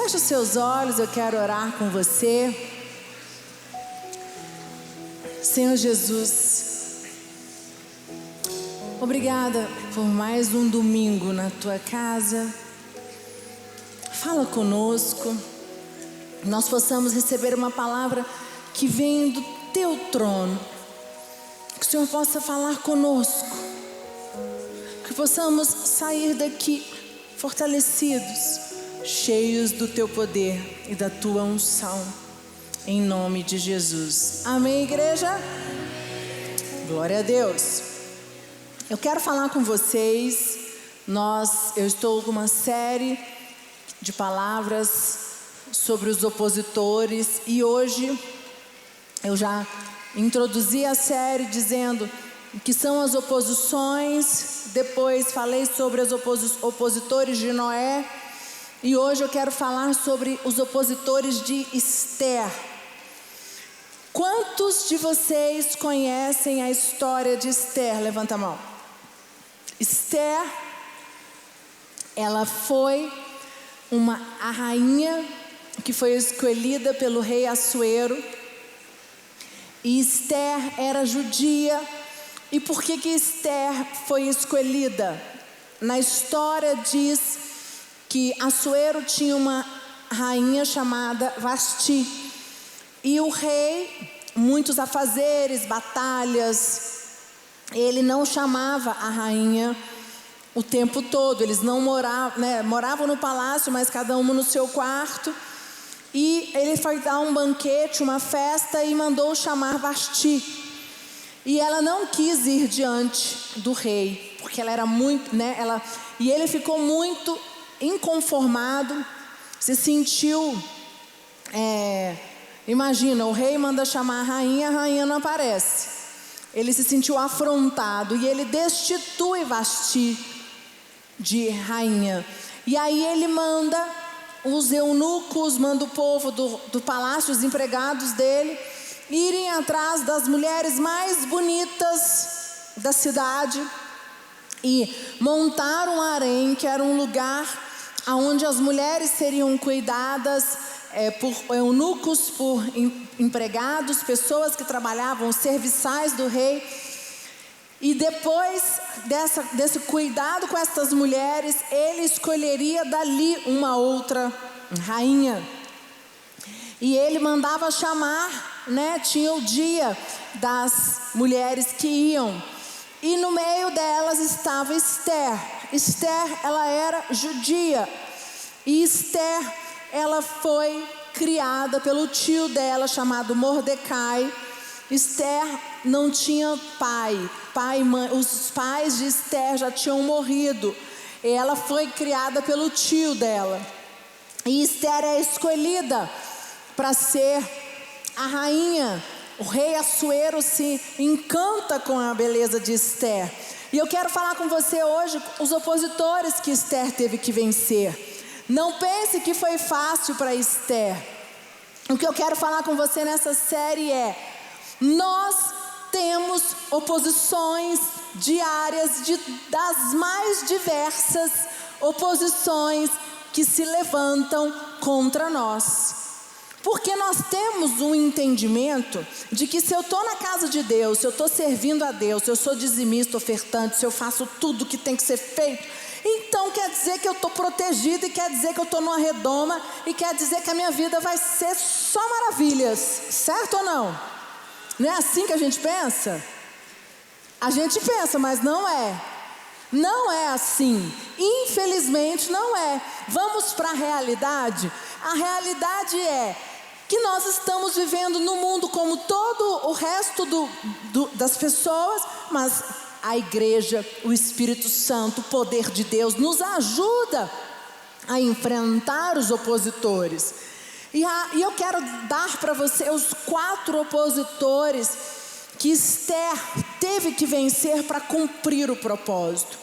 Feche os seus olhos, eu quero orar com você. Senhor Jesus, obrigada por mais um domingo na tua casa. Fala conosco, nós possamos receber uma palavra que vem do teu trono. Que o Senhor possa falar conosco, que possamos sair daqui fortalecidos, cheios do teu poder e da tua unção, em nome de Jesus. Amém, igreja? Glória a Deus. Eu quero falar com vocês. Eu estou com uma série de palavras sobre os opositores, e hoje eu já introduzi a série dizendo o que são as oposições. Depois falei sobre os opositores de Noé, e hoje eu quero falar sobre os opositores de Esther. Quantos de vocês conhecem a história de Esther? Levanta a mão. Esther, ela foi a rainha que foi escolhida pelo rei Assuero. E Esther era judia. E por que Esther foi escolhida? Na história diz que Assuero tinha uma rainha chamada Vasti. E o rei, muitos afazeres, batalhas, ele não chamava a rainha o tempo todo. Eles não moravam no palácio, mas cada uma no seu quarto. E ele foi dar um banquete, uma festa, e mandou chamar Vasti. E ela não quis ir diante do rei, porque ela era muito, e ele ficou muito inconformado, se sentiu, imagina, o rei manda chamar a rainha não aparece. Ele se sentiu afrontado e ele destitui Vasti de rainha. E aí ele manda os eunucos, manda o povo do palácio, os empregados dele, irem atrás das mulheres mais bonitas da cidade e montar um harém, que era um lugar onde as mulheres seriam cuidadas por eunucos, por empregados, pessoas que trabalhavam, serviçais do rei. E depois desse cuidado com essas mulheres, ele escolheria dali uma outra rainha. E ele mandava chamar, tinha o dia das mulheres que iam. E no meio delas estava Esther. Esther, ela era judia. E Esther, ela foi criada pelo tio dela, chamado Mordecai. Esther não tinha pai e mãe. Os pais de Esther já tinham morrido. E ela foi criada pelo tio dela. E Esther é escolhida para ser a rainha. O rei Assuero se encanta com a beleza de Esther. E eu quero falar com você hoje os opositores que Esther teve que vencer. Não pense que foi fácil para Esther. O que eu quero falar com você nessa série nós temos oposições diárias das mais diversas oposições que se levantam contra nós. Porque nós temos um entendimento de que se eu estou na casa de Deus, se eu estou servindo a Deus, se eu sou dizimista, ofertante, se eu faço tudo que tem que ser feito, então quer dizer que eu estou protegido, e quer dizer que eu estou numa redoma, e quer dizer que a minha vida vai ser só maravilhas, certo ou não? Não é assim que a gente pensa? A gente pensa, mas não é. Não é assim. Infelizmente não é. Vamos para a realidade? A realidade é que nós estamos vivendo no mundo como todo o resto das pessoas, mas a igreja, o Espírito Santo, o poder de Deus nos ajuda a enfrentar os opositores. E eu quero dar para você os 4 opositores que Esther teve que vencer para cumprir o propósito.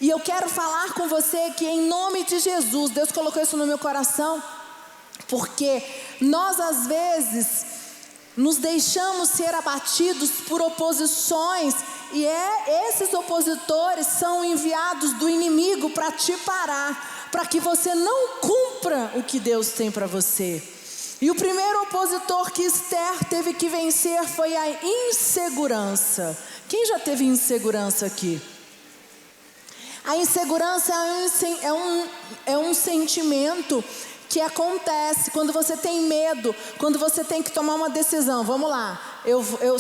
E eu quero falar com você que em nome de Jesus, Deus colocou isso no meu coração, porque nós às vezes nos deixamos ser abatidos por oposições, e esses opositores são enviados do inimigo para te parar, para que você não cumpra o que Deus tem para você. E o primeiro opositor que Esther teve que vencer foi a insegurança. Quem já teve insegurança aqui? A insegurança é um sentimento que acontece quando você tem medo, quando você tem que tomar uma decisão. Vamos lá,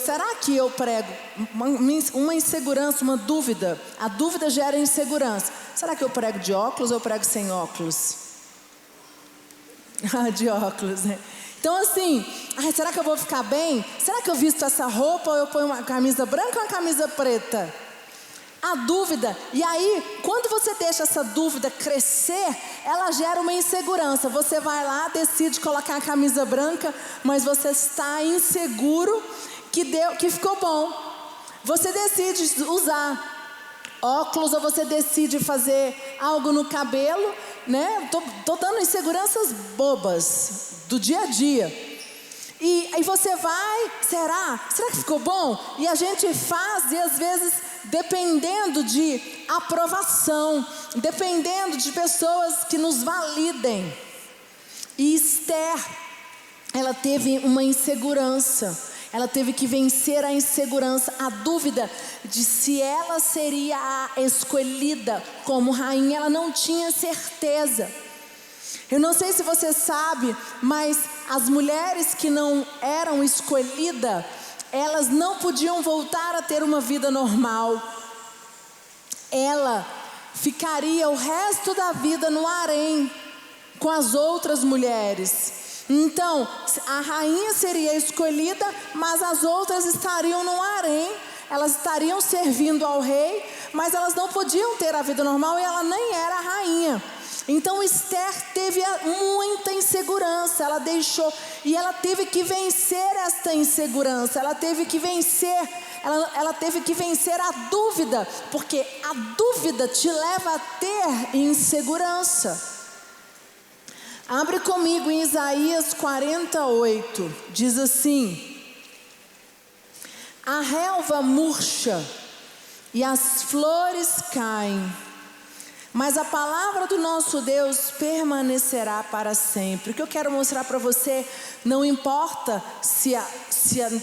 será que eu prego uma insegurança, uma dúvida? A dúvida gera insegurança. Será que eu prego de óculos ou eu prego sem óculos? De óculos, né? Então assim, será que eu vou ficar bem? Será que eu visto essa roupa ou eu ponho uma camisa branca ou uma camisa preta? A dúvida, e aí quando você deixa essa dúvida crescer, ela gera uma insegurança. Você vai lá, decide colocar a camisa branca, mas você está inseguro que ficou bom. Você decide usar óculos ou você decide fazer algo no cabelo, né? Tô dando inseguranças bobas do dia a dia. E aí você vai, será que ficou bom? E a gente faz, e às vezes dependendo de aprovação, dependendo de pessoas que nos validem. E Esther, ela teve uma insegurança, ela teve que vencer a insegurança, a dúvida de se ela seria a escolhida como rainha. Ela não tinha certeza. Eu não sei se você sabe, mas as mulheres que não eram escolhidas, elas não podiam voltar a ter uma vida normal. Ela ficaria o resto da vida no harém com as outras mulheres. Então, a rainha seria escolhida, mas as outras estariam no harém. Elas estariam servindo ao rei, mas elas não podiam ter a vida normal e ela nem era a rainha. Então Esther teve muita insegurança, ela deixou, e ela teve que vencer esta insegurança, ela teve que vencer a dúvida, porque a dúvida te leva a ter insegurança. Abre comigo em Isaías 48, diz assim: a relva murcha e as flores caem, mas a palavra do nosso Deus permanecerá para sempre. O que eu quero mostrar para você, não importa se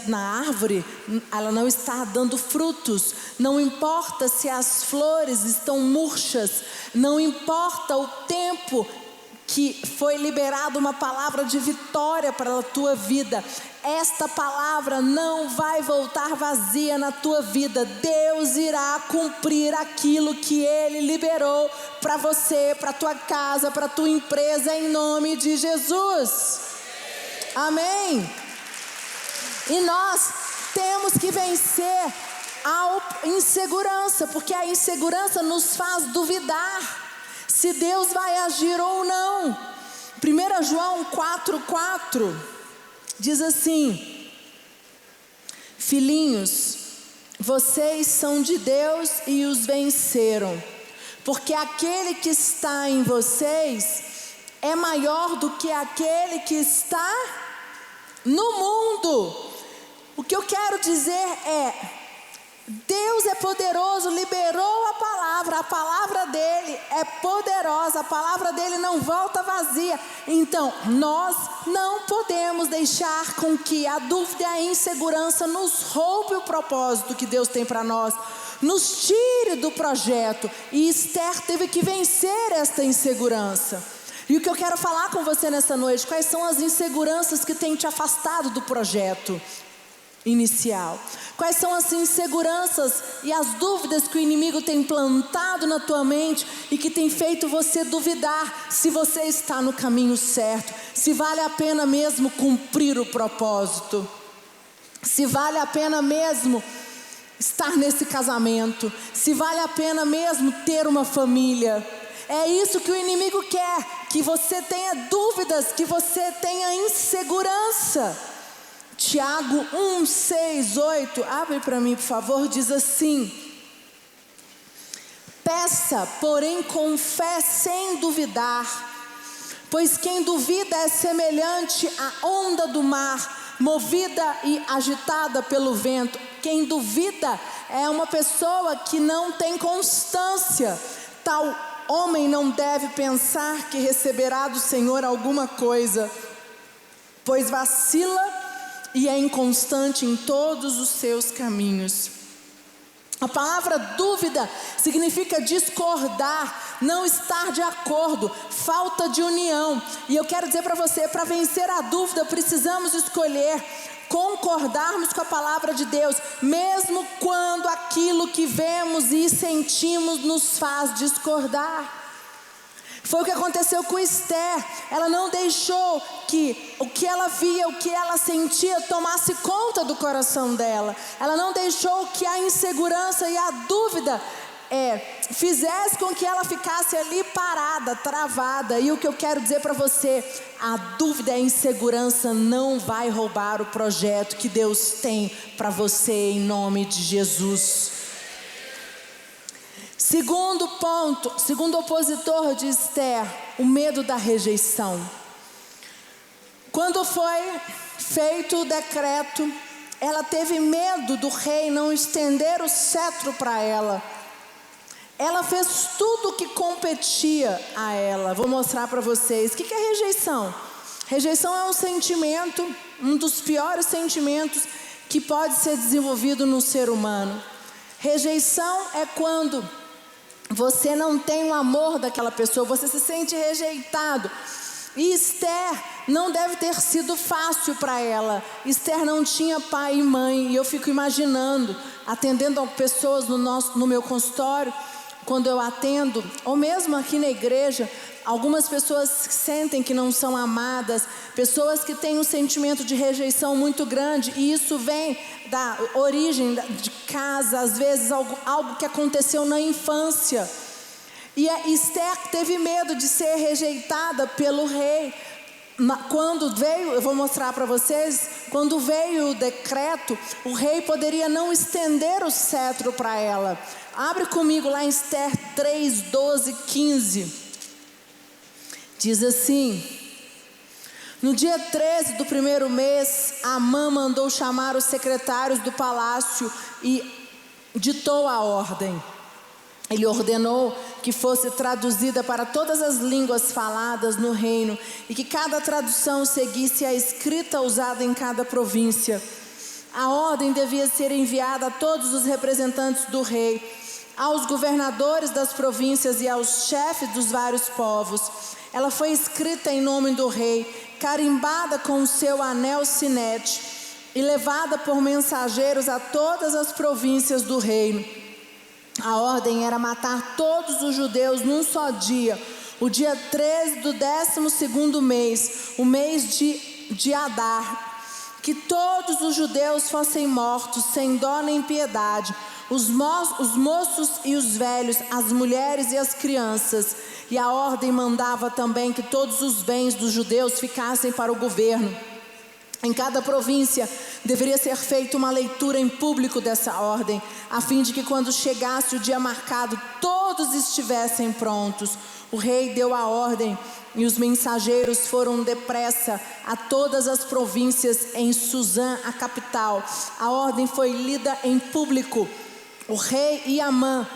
na árvore ela não está dando frutos, não importa se as flores estão murchas, não importa o tempo que foi liberada uma palavra de vitória para a tua vida, esta palavra não vai voltar vazia na tua vida. Deus irá cumprir aquilo que Ele liberou para você, para a tua casa, para a tua empresa, em nome de Jesus. Amém? E nós temos que vencer a insegurança, porque a insegurança nos faz duvidar se Deus vai agir ou não. 1 João 4,4 diz assim: filhinhos, vocês são de Deus e os venceram, porque aquele que está em vocês é maior do que aquele que está no mundo. O que eu quero dizer é, Deus é poderoso, liberou a palavra dele é poderosa, a palavra dele não volta vazia. Então, nós não podemos deixar com que a dúvida e a insegurança nos roube o propósito que Deus tem para nós, nos tire do projeto. E Esther teve que vencer esta insegurança. E o que eu quero falar com você nessa noite, quais são as inseguranças que têm te afastado do projeto inicial? Quais são as inseguranças e as dúvidas que o inimigo tem plantado na tua mente e que tem feito você duvidar se você está no caminho certo, se vale a pena mesmo cumprir o propósito, se vale a pena mesmo estar nesse casamento, se vale a pena mesmo ter uma família? É isso que o inimigo quer, que você tenha dúvidas, que você tenha insegurança. Tiago 1, 6, 8, abre para mim por favor, diz assim: peça, porém com fé sem duvidar, pois quem duvida é semelhante à onda do mar, movida e agitada pelo vento. Quem duvida é uma pessoa que não tem constância, tal homem não deve pensar que receberá do Senhor alguma coisa, pois vacila e é inconstante em todos os seus caminhos. A palavra dúvida significa discordar, não estar de acordo, falta de união. E eu quero dizer para você, para vencer a dúvida, precisamos escolher concordarmos com a palavra de Deus, mesmo quando aquilo que vemos e sentimos nos faz discordar. Foi o que aconteceu com Esther. Ela não deixou que o que ela via, o que ela sentia tomasse conta do coração dela. Ela não deixou que a insegurança e a dúvida fizesse com que ela ficasse ali parada, travada. E o que eu quero dizer para você, a dúvida e a insegurança não vai roubar o projeto que Deus tem para você, em nome de Jesus. Segundo ponto, segundo opositor de Esther, o medo da rejeição. Quando foi feito o decreto, ela teve medo do rei não estender o cetro para ela. Ela fez tudo o que competia a ela. Vou mostrar para vocês. O que é rejeição? Rejeição é um sentimento, um dos piores sentimentos que pode ser desenvolvido no ser humano. Rejeição é quando você não tem o amor daquela pessoa, você se sente rejeitado. E Esther não deve ter sido fácil para ela. Esther não tinha pai e mãe. E eu fico imaginando, atendendo pessoas no meu consultório, quando eu atendo, ou mesmo aqui na igreja, algumas pessoas sentem que não são amadas, pessoas que têm um sentimento de rejeição muito grande, e isso vem da origem de casa, às vezes algo que aconteceu na infância. E a Esther teve medo de ser rejeitada pelo rei. Quando veio, eu vou mostrar para vocês, quando veio o decreto, o rei poderia não estender o cetro para ela. Abre comigo lá em Esther 3, 12, 15. Diz assim: no dia 13 do primeiro mês, Amã mandou chamar os secretários do palácio e ditou a ordem. Ele ordenou que fosse traduzida para todas as línguas faladas no reino e que cada tradução seguisse a escrita usada em cada província. A ordem devia ser enviada a todos os representantes do rei, aos governadores das províncias e aos chefes dos vários povos. Ela foi escrita em nome do rei, carimbada com o seu anel sinete e levada por mensageiros a todas as províncias do reino. A ordem era matar todos os judeus num só dia, o dia 13 do 12º mês, o mês de Adar. Que todos os judeus fossem mortos, sem dó nem piedade, os moços e os velhos, as mulheres e as crianças. E a ordem mandava também que todos os bens dos judeus ficassem para o governo. Em cada província deveria ser feita uma leitura em público dessa ordem, a fim de que quando chegasse o dia marcado, todos estivessem prontos. O rei deu a ordem e os mensageiros foram depressa a todas as províncias em Suzã, a capital. A ordem foi lida em público. O rei e Amã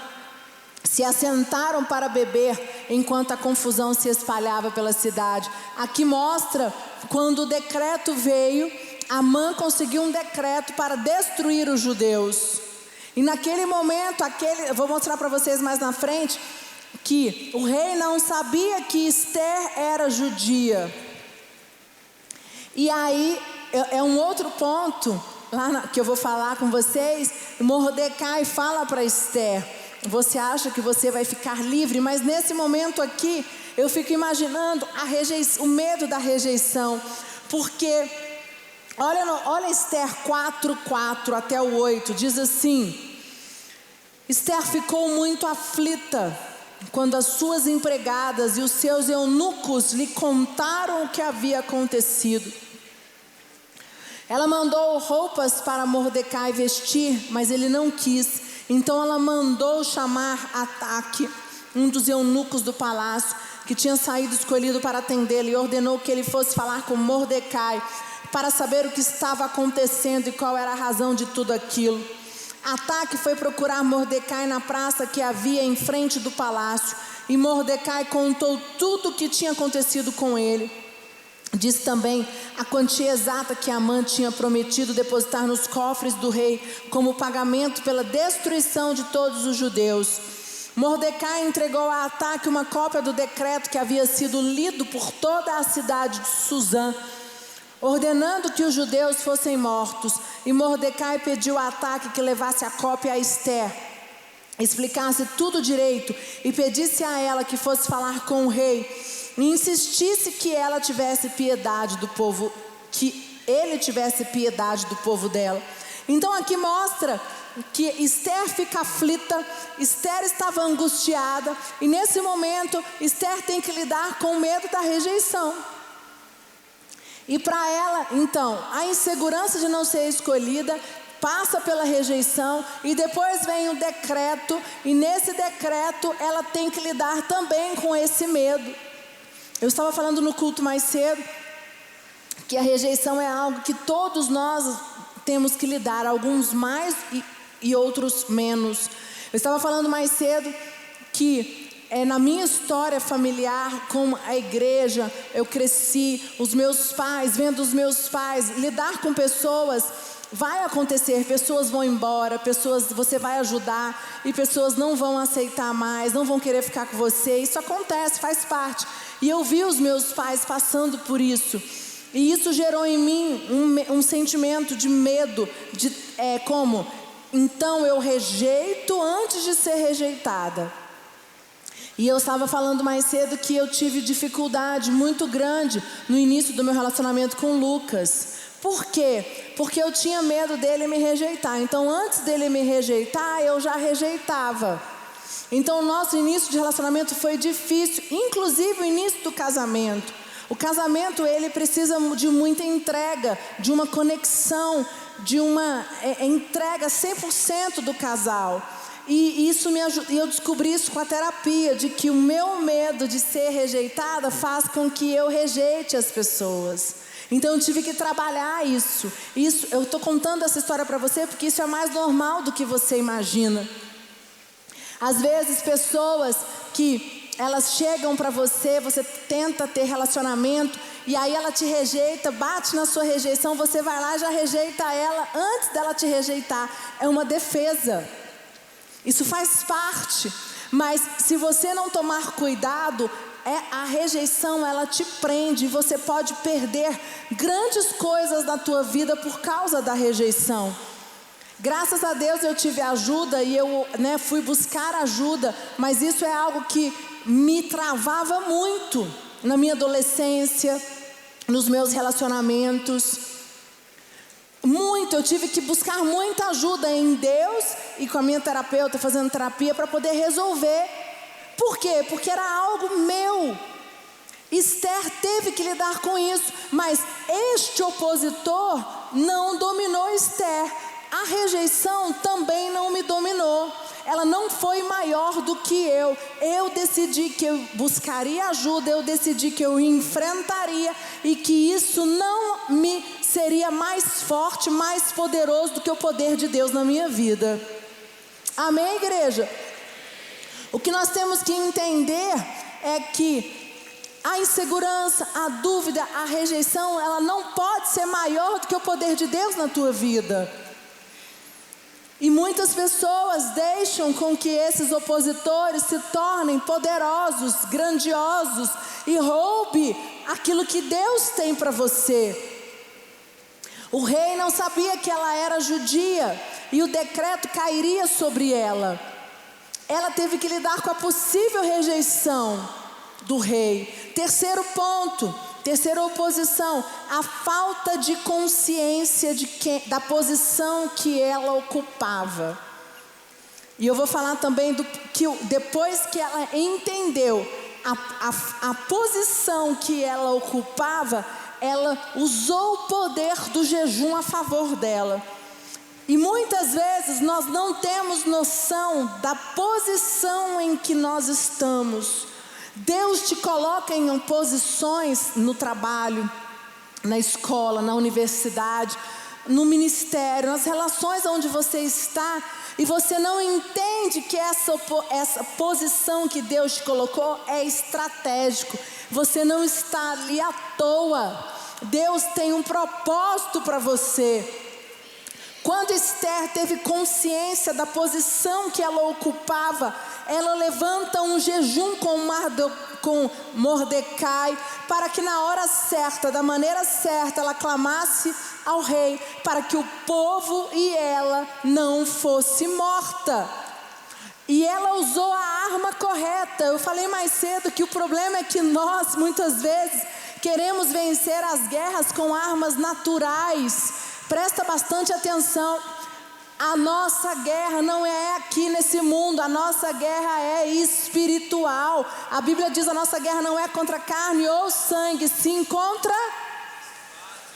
se assentaram para beber enquanto a confusão se espalhava pela cidade. Aqui mostra quando o decreto veio, Amã conseguiu um decreto para destruir os judeus. E naquele momento, eu vou mostrar para vocês mais na frente, que o rei não sabia que Esther era judia. E aí, é um outro ponto que eu vou falar com vocês. Mordecai fala para Esther: você acha que você vai ficar livre? Mas nesse momento aqui, eu fico imaginando o medo da rejeição. Porque, olha Esther 4:4 até o 8, diz assim: Esther ficou muito aflita quando as suas empregadas e os seus eunucos lhe contaram o que havia acontecido. Ela mandou roupas para Mordecai vestir, mas ele não quis. Então ela mandou chamar Ataque, um dos eunucos do palácio, que tinha saído escolhido para atendê-lo, e ordenou que ele fosse falar com Mordecai, para saber o que estava acontecendo e qual era a razão de tudo aquilo. Ataque foi procurar Mordecai na praça que havia em frente do palácio, e Mordecai contou tudo o que tinha acontecido com ele. Disse também a quantia exata que Amã tinha prometido depositar nos cofres do rei como pagamento pela destruição de todos os judeus. Mordecai entregou a Ataque uma cópia do decreto que havia sido lido por toda a cidade de Susã, ordenando que os judeus fossem mortos. E Mordecai pediu a Ataque que levasse a cópia a Ester, explicasse tudo direito e pedisse a ela que fosse falar com o rei e insistisse que ela tivesse piedade do povo, que ele tivesse piedade do povo dela. Então aqui mostra que Ester fica aflita, Ester estava angustiada, e nesse momento Ester tem que lidar com o medo da rejeição. E para ela, então, a insegurança de não ser escolhida passa pela rejeição, e depois vem o decreto, e nesse decreto ela tem que lidar também com esse medo. Eu estava falando no culto mais cedo que a rejeição é algo que todos nós temos que lidar, alguns mais e outros menos. Eu estava falando mais cedo que na minha história familiar com a igreja, eu cresci, os meus pais, vendo os meus pais lidar com pessoas. Vai acontecer, pessoas vão embora, pessoas você vai ajudar e pessoas não vão aceitar mais, não vão querer ficar com você. Isso acontece, faz parte. E eu vi os meus pais passando por isso. E isso gerou em mim um sentimento de medo, como? Então eu rejeito antes de ser rejeitada. E eu estava falando mais cedo que eu tive dificuldade muito grande no início do meu relacionamento com o Lucas. Por quê? Porque eu tinha medo dele me rejeitar. Então antes dele me rejeitar, eu já rejeitava. Então o nosso início de relacionamento foi difícil, inclusive o início do casamento. O casamento, ele precisa de muita entrega, de uma conexão, de uma entrega 100% do casal. E isso me ajuda, e eu descobri isso com a terapia, de que o meu medo de ser rejeitada faz com que eu rejeite as pessoas. Então eu tive que trabalhar isso. Eu estou contando essa história para você porque isso é mais normal do que você imagina. Às vezes pessoas que elas chegam para você, você tenta ter relacionamento e aí ela te rejeita, bate na sua rejeição, você vai lá e já rejeita ela antes dela te rejeitar. É uma defesa. Isso faz parte. Mas se você não tomar cuidado, a rejeição, ela te prende e você pode perder grandes coisas na tua vida por causa da rejeição. Graças a Deus eu tive ajuda e eu fui buscar ajuda, mas isso é algo que me travava muito na minha adolescência, nos meus relacionamentos. Muito, eu tive que buscar muita ajuda em Deus e com a minha terapeuta fazendo terapia para poder resolver. Por quê? Porque era algo meu. Ester teve que lidar com isso, mas este opositor não dominou Ester. A rejeição também não me dominou. Ela não foi maior do que eu. Eu decidi que eu buscaria ajuda, eu decidi que eu enfrentaria e que isso não me seria mais forte, mais poderoso do que o poder de Deus na minha vida. Amém, igreja? O que nós temos que entender é que a insegurança, a dúvida, a rejeição, ela não pode ser maior do que o poder de Deus na tua vida. E muitas pessoas deixam com que esses opositores se tornem poderosos, grandiosos e roube aquilo que Deus tem para você. O rei não sabia que ela era judia e o decreto cairia sobre ela. Ela teve que lidar com a possível rejeição do rei. Terceiro ponto, terceira oposição, a falta de consciência da posição que ela ocupava. E eu vou falar também que depois que ela entendeu a posição que ela ocupava, ela usou o poder do jejum a favor dela. E muitas vezes nós não temos noção da posição em que nós estamos. Deus te coloca em posições no trabalho, na escola, na universidade, no ministério, nas relações onde você está, e você não entende que essa posição que Deus te colocou é estratégico. Você não está ali à toa. Deus tem um propósito para você. Quando Esther teve consciência da posição que ela ocupava, ela levanta um jejum com Mordecai, para que na hora certa, da maneira certa, ela clamasse ao rei, para que o povo e ela não fosse morta. E ela usou a arma correta. Eu falei mais cedo que o problema é que nós, muitas vezes, queremos vencer as guerras com armas naturais. Presta bastante atenção. A nossa guerra não é aqui nesse mundo, a nossa guerra é espiritual. A Bíblia diz: a nossa guerra não é contra carne ou sangue, sim contra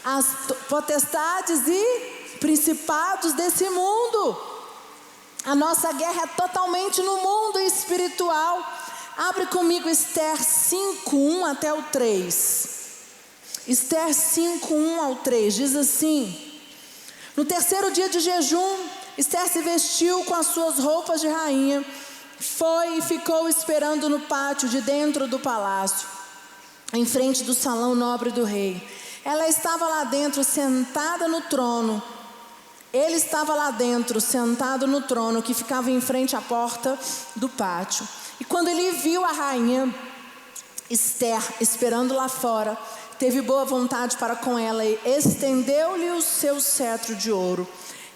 as potestades e principados desse mundo. A nossa guerra é totalmente no mundo espiritual. Abre comigo Esther 5:1 até o 3. Esther 5:1 ao 3 diz assim: no terceiro dia de jejum, Esther se vestiu com as suas roupas de rainha, foi e ficou esperando no pátio de dentro do palácio, em frente do salão nobre do rei. Ela estava lá dentro, sentada no trono. Ele estava lá dentro, sentado no trono, que ficava em frente à porta do pátio. E quando ele viu a rainha Esther esperando lá fora, teve boa vontade para com ela e estendeu-lhe o seu cetro de ouro.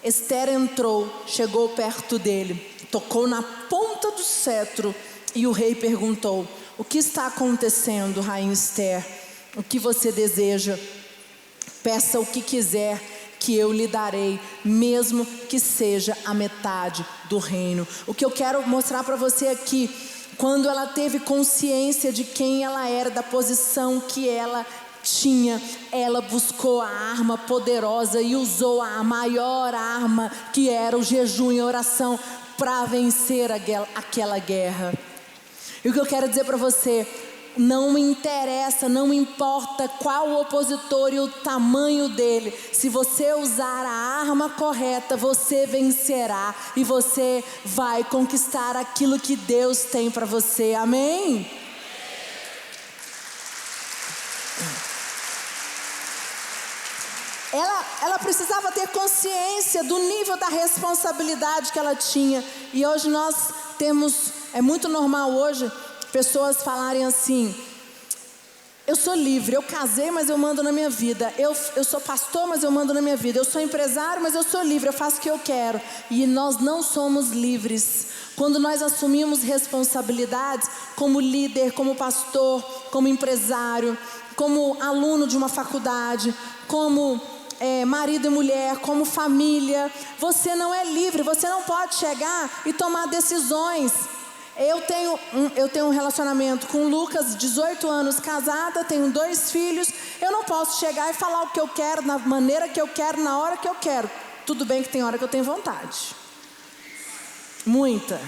Esther entrou, chegou perto dele, tocou na ponta do cetro e o rei perguntou: o que está acontecendo, rainha Esther? O que você deseja? Peça o que quiser, que eu lhe darei, mesmo que seja a metade do reino. O que eu quero mostrar para você aqui, quando ela teve consciência de quem ela era, da posição que ela tinha, ela buscou a arma poderosa e usou a maior arma, que era o jejum e oração, para vencer aquela guerra. E o que eu quero dizer para você: não interessa, não importa qual o opositor e o tamanho dele, se você usar a arma correta, você vencerá e você vai conquistar aquilo que Deus tem para você. Amém? Ela precisava ter consciência do nível da responsabilidade que ela tinha. E hoje nós temos, é muito normal hoje, pessoas falarem assim: eu sou livre, eu casei, mas eu mando na minha vida. Eu sou pastor, mas eu mando na minha vida. Eu sou empresário, mas eu sou livre, eu faço o que eu quero. E nós não somos livres. Quando nós assumimos responsabilidades como líder, como pastor, como empresário, como aluno de uma faculdade, como marido e mulher, como família, você não é livre. Você não pode chegar e tomar decisões. Eu tenho um relacionamento com o Lucas, 18 anos, casada, tenho 2 filhos. Eu não posso chegar e falar o que eu quero, na maneira que eu quero, na hora que eu quero. Tudo bem que tem hora que eu tenho vontade, muita,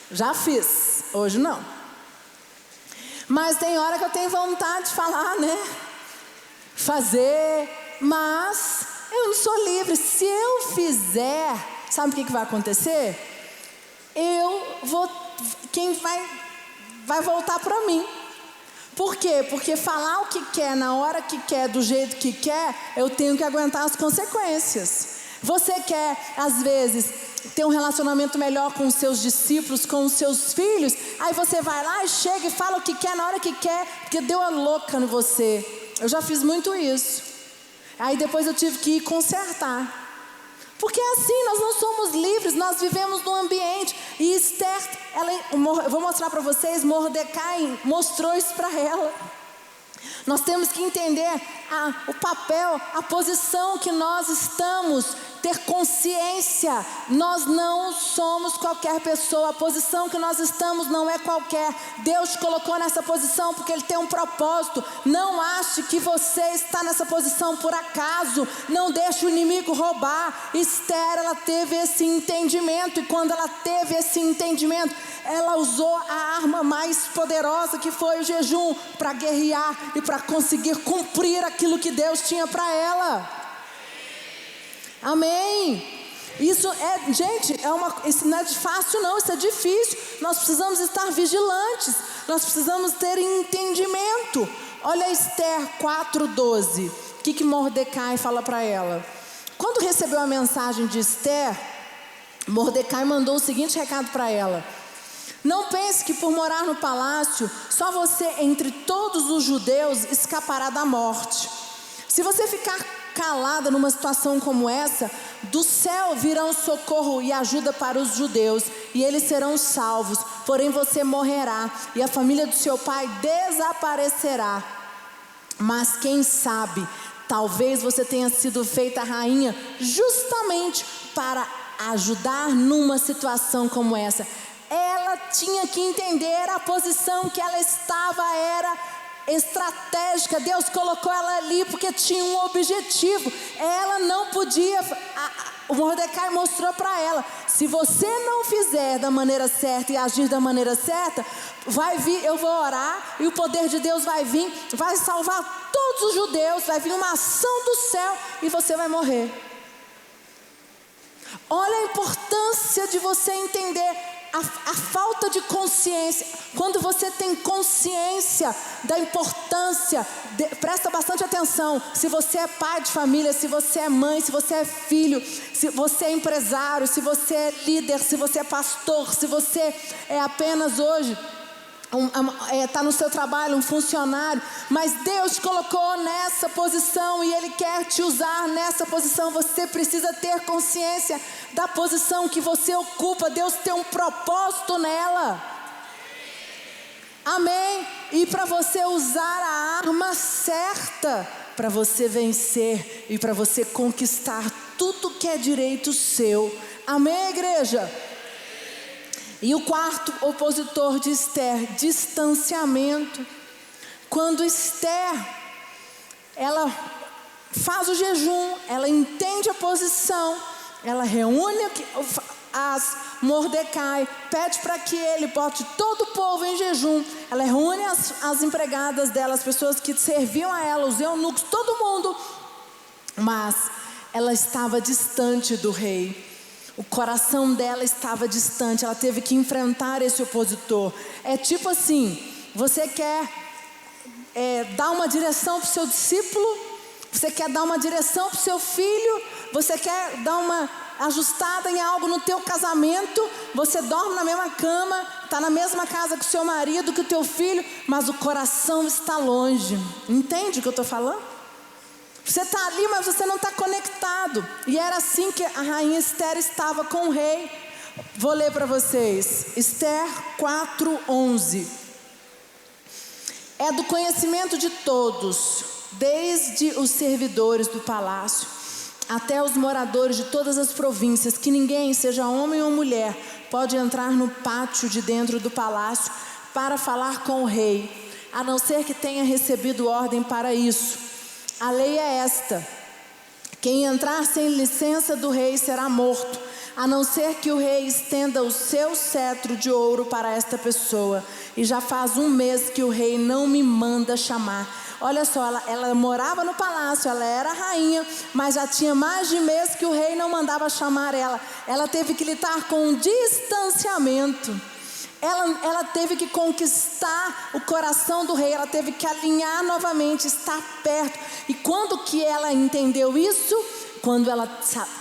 já fiz, hoje não. Mas tem hora que eu tenho vontade de falar, né? Fazer, mas eu não sou livre. Se eu fizer, sabe o que vai acontecer? Quem vai voltar para mim. Por quê? Porque falar o que quer, na hora que quer, do jeito que quer, eu tenho que aguentar as consequências. Você quer, às vezes, ter um relacionamento melhor com os seus discípulos, com os seus filhos, aí você vai lá e chega e fala o que quer na hora que quer, porque deu a louca em você. Eu já fiz muito isso. Aí depois eu tive que ir consertar. Porque é assim, nós não somos livres, nós vivemos num ambiente. E Esther, eu vou mostrar para vocês, Mordecai mostrou isso para ela. Nós temos que entender o papel, a posição que nós estamos, ter consciência. Nós não somos qualquer pessoa, a posição que nós estamos não é qualquer. Deus te colocou nessa posição porque Ele tem um propósito. Não ache que você está nessa posição por acaso. Não deixe o inimigo roubar. Esther, ela teve esse entendimento, e quando ela teve esse entendimento, ela usou a arma mais poderosa, que foi o jejum, para guerrear e para conseguir cumprir aquilo que Deus tinha para ela. Amém. Isso é, gente, isso não é fácil não, isso é difícil. Nós precisamos estar vigilantes, nós precisamos ter entendimento. Olha Esther 4:12, o que Mordecai fala para ela? Quando recebeu a mensagem de Esther, Mordecai mandou o seguinte recado para ela: não pense que por morar no palácio, só você entre todos os judeus escapará da morte. Se você ficar calada numa situação como essa, do céu virão socorro e ajuda para os judeus, e eles serão salvos, porém você morrerá, e a família do seu pai desaparecerá. Mas quem sabe, talvez você tenha sido feita rainha justamente para ajudar numa situação como essa. Ela tinha que entender a posição que ela estava, era estratégica. Deus colocou ela ali porque tinha um objetivo. Ela não podia. O Mordecai mostrou para ela: se você não fizer da maneira certa e agir da maneira certa, vai vir, eu vou orar e o poder de Deus vai vir, vai salvar todos os judeus, vai vir uma ação do céu e você vai morrer. Olha a importância de você entender a falta de consciência. Quando você tem consciência da importância, presta bastante atenção. Se você é pai de família, se você é mãe, se você é filho, se você é empresário, se você é líder, se você é pastor, se você é apenas hoje está no seu trabalho, um funcionário, mas Deus te colocou nessa posição e Ele quer te usar nessa posição. Você precisa ter consciência da posição que você ocupa. Deus tem um propósito nela. Amém? E para você usar a arma certa, para você vencer e para você conquistar tudo que é direito seu. Amém, igreja? E o quarto opositor de Esther, distanciamento. Quando Esther, ela faz o jejum, ela entende a posição, ela reúne as Mordecai, pede para que ele bote todo o povo em jejum. Ela reúne as empregadas dela, as pessoas que serviam a ela, os eunucos, todo mundo. Mas ela estava distante do rei. O coração dela estava distante, ela teve que enfrentar esse opositor. É tipo assim, você quer dar uma direção para o seu discípulo, você quer dar uma direção para o seu filho, você quer dar uma ajustada em algo no teu casamento, você dorme na mesma cama, está na mesma casa que o seu marido, que o teu filho, mas o coração está longe. Entende o que eu estou falando? Você está ali, mas você não está conectado. E era assim que a rainha Esther estava com o rei. Vou ler para vocês. Esther 4:11. É do conhecimento de todos, desde os servidores do palácio até os moradores de todas as províncias, que ninguém, seja homem ou mulher, pode entrar no pátio de dentro do palácio para falar com o rei, a não ser que tenha recebido ordem para isso. A lei é esta: quem entrar sem licença do rei será morto, a não ser que o rei estenda o seu cetro de ouro para esta pessoa. E já faz 1 mês que o rei não me manda chamar. Olha só, ela morava no palácio, ela era rainha, mas já tinha mais de mês que o rei não mandava chamar ela. Ela teve que lidar com um distanciamento. Ela teve que conquistar o coração do rei, ela teve que alinhar novamente, estar perto. E quando que ela entendeu isso? Quando ela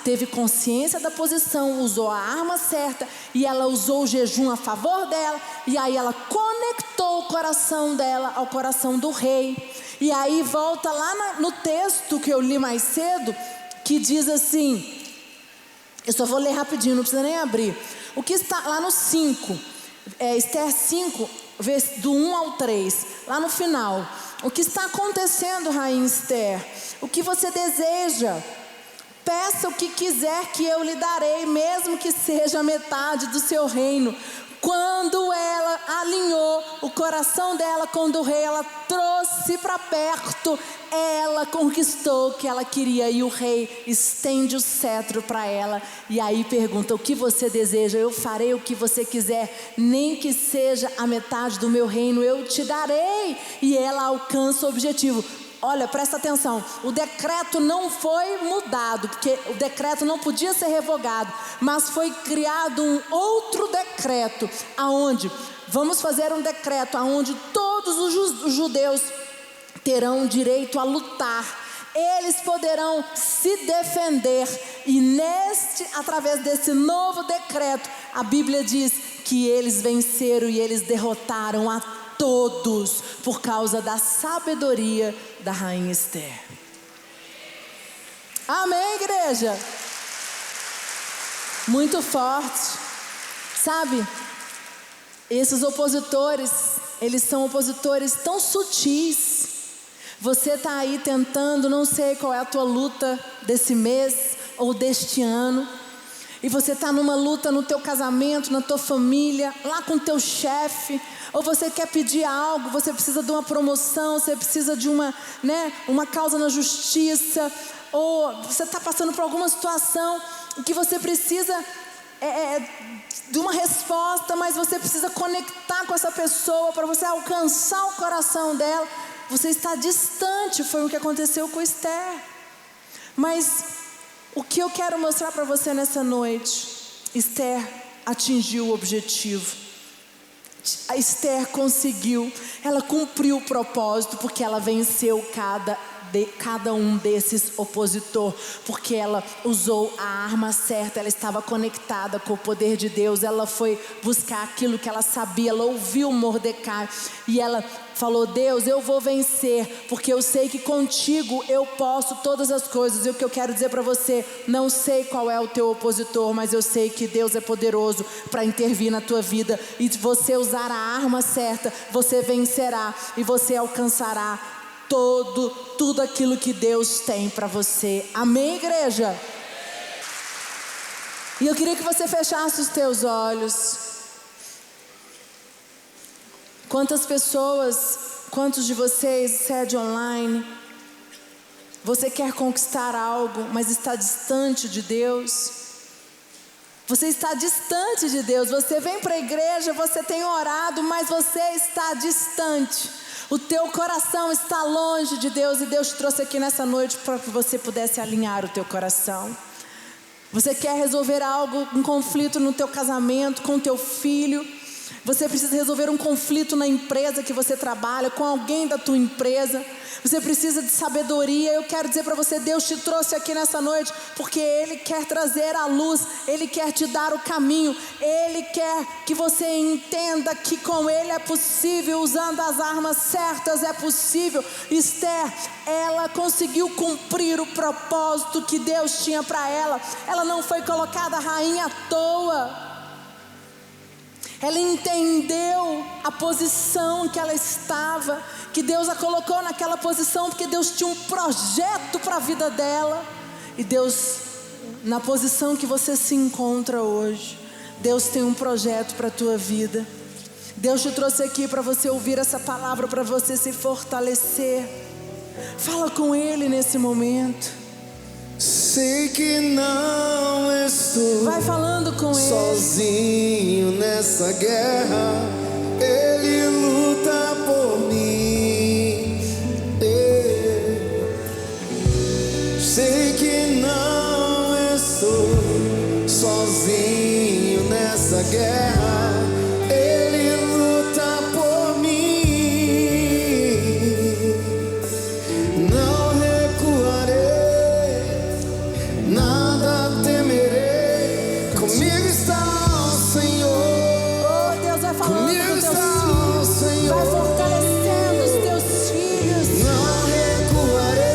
teve consciência da posição, usou a arma certa e ela usou o jejum a favor dela. E aí ela conectou o coração dela ao coração do rei. E aí volta lá no texto que eu li mais cedo, que diz assim, eu só vou ler rapidinho, não precisa nem abrir. O que está lá no 5, Esther 5, do 1 ao 3, lá no final. O que está acontecendo, rainha Esther? O que você deseja? Peça o que quiser que eu lhe darei, mesmo que seja metade do seu reino. Quando ela alinhou o coração dela com o do rei, ela trouxe para perto, ela conquistou o que ela queria. E o rei estende o cetro para ela e aí pergunta: o que você deseja? Eu farei o que você quiser, nem que seja a metade do meu reino, eu te darei. E ela alcança o objetivo. Olha, presta atenção, o decreto não foi mudado, porque o decreto não podia ser revogado, mas foi criado um outro decreto, aonde vamos fazer um decreto aonde todos os judeus terão direito a lutar, eles poderão se defender, e através desse novo decreto, a Bíblia diz que eles venceram e eles derrotaram a todos, por causa da sabedoria da rainha Esther. Amém, igreja? Muito forte. Sabe, esses opositores, eles são opositores tão sutis. Você está aí tentando, não sei qual é a tua luta desse mês ou deste ano, e você está numa luta no teu casamento, na tua família, lá com o teu chefe, ou você quer pedir algo, você precisa de uma promoção, você precisa de uma causa na justiça, ou você está passando por alguma situação em que você precisa de uma resposta, mas você precisa conectar com essa pessoa para você alcançar o coração dela. Você está distante, foi o que aconteceu com Esther. Mas o que eu quero mostrar para você nessa noite, Esther atingiu o objetivo. A Esther conseguiu, ela cumpriu o propósito, porque ela venceu cada um desses opositores, porque ela usou a arma certa, ela estava conectada com o poder de Deus, ela foi buscar aquilo que ela sabia, ela ouviu Mordecai, e ela falou: Deus, eu vou vencer, porque eu sei que contigo eu posso todas as coisas. E o que eu quero dizer para você, não sei qual é o teu opositor, mas eu sei que Deus é poderoso para intervir na tua vida, e se você usar a arma certa, você vencerá, e você alcançará tudo aquilo que Deus tem para você. Amém, igreja? E eu queria que você fechasse os teus olhos. Quantos de vocês, sede online, você quer conquistar algo, mas está distante de Deus? Você está distante de Deus, você vem para a igreja, você tem orado, mas você está distante. O teu coração está longe de Deus, e Deus te trouxe aqui nessa noite para que você pudesse alinhar o teu coração. Você quer resolver algo, um conflito no teu casamento, com o teu filho. Você precisa resolver um conflito na empresa que você trabalha, com alguém da tua empresa. Você precisa de sabedoria. Eu quero dizer para você, Deus te trouxe aqui nessa noite porque Ele quer trazer a luz, Ele quer te dar o caminho, Ele quer que você entenda que com Ele é possível, usando as armas certas é possível. Esther, ela conseguiu cumprir o propósito que Deus tinha para ela. Ela não foi colocada rainha à toa. Ela entendeu a posição que ela estava, que Deus a colocou naquela posição porque Deus tinha um projeto para a vida dela. E Deus, na posição que você se encontra hoje, Deus tem um projeto para a tua vida. Deus te trouxe aqui para você ouvir essa palavra, para você se fortalecer. Fala com Ele nesse momento. Sei que não estou Vai falando com Ele. Sozinho nessa guerra, Ele luta por mim. Sei que não estou sozinho nessa guerra, Ele luta por mim. Não recuarei, nada temerei. Comigo está o Senhor. Oh, Deus vai falando Comigo com teus está o filhos. Senhor. Vai fortalecendo os teus filhos. Não recuarei,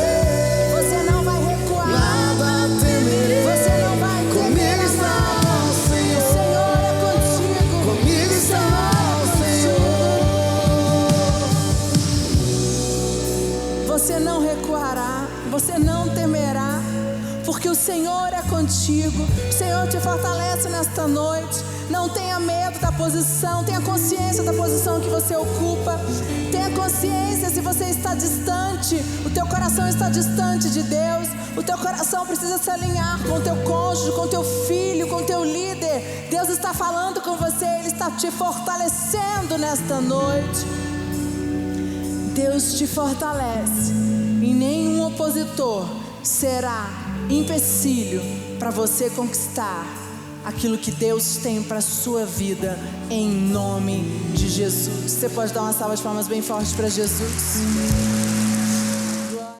Você não vai recuar. nada temerei. Você não vai temer Comigo a está nada. o O Senhor. Senhor é contigo. Comigo O está Senhor o Senhor. Você não recuará, você não temerá, porque o Senhor é contigo. O Senhor te fortalece nesta noite. Não tenha medo da posição, tenha consciência da posição que você ocupa. Tenha consciência se você está distante, o teu coração está distante de Deus. O teu coração precisa se alinhar com o teu cônjuge, com o teu filho, com o teu líder. Deus está falando com você, Ele está te fortalecendo nesta noite. Deus te fortalece e nenhum opositor será empecilho para você conquistar aquilo que Deus tem para a sua vida, em nome de Jesus. Você pode dar uma salva de palmas bem forte para Jesus?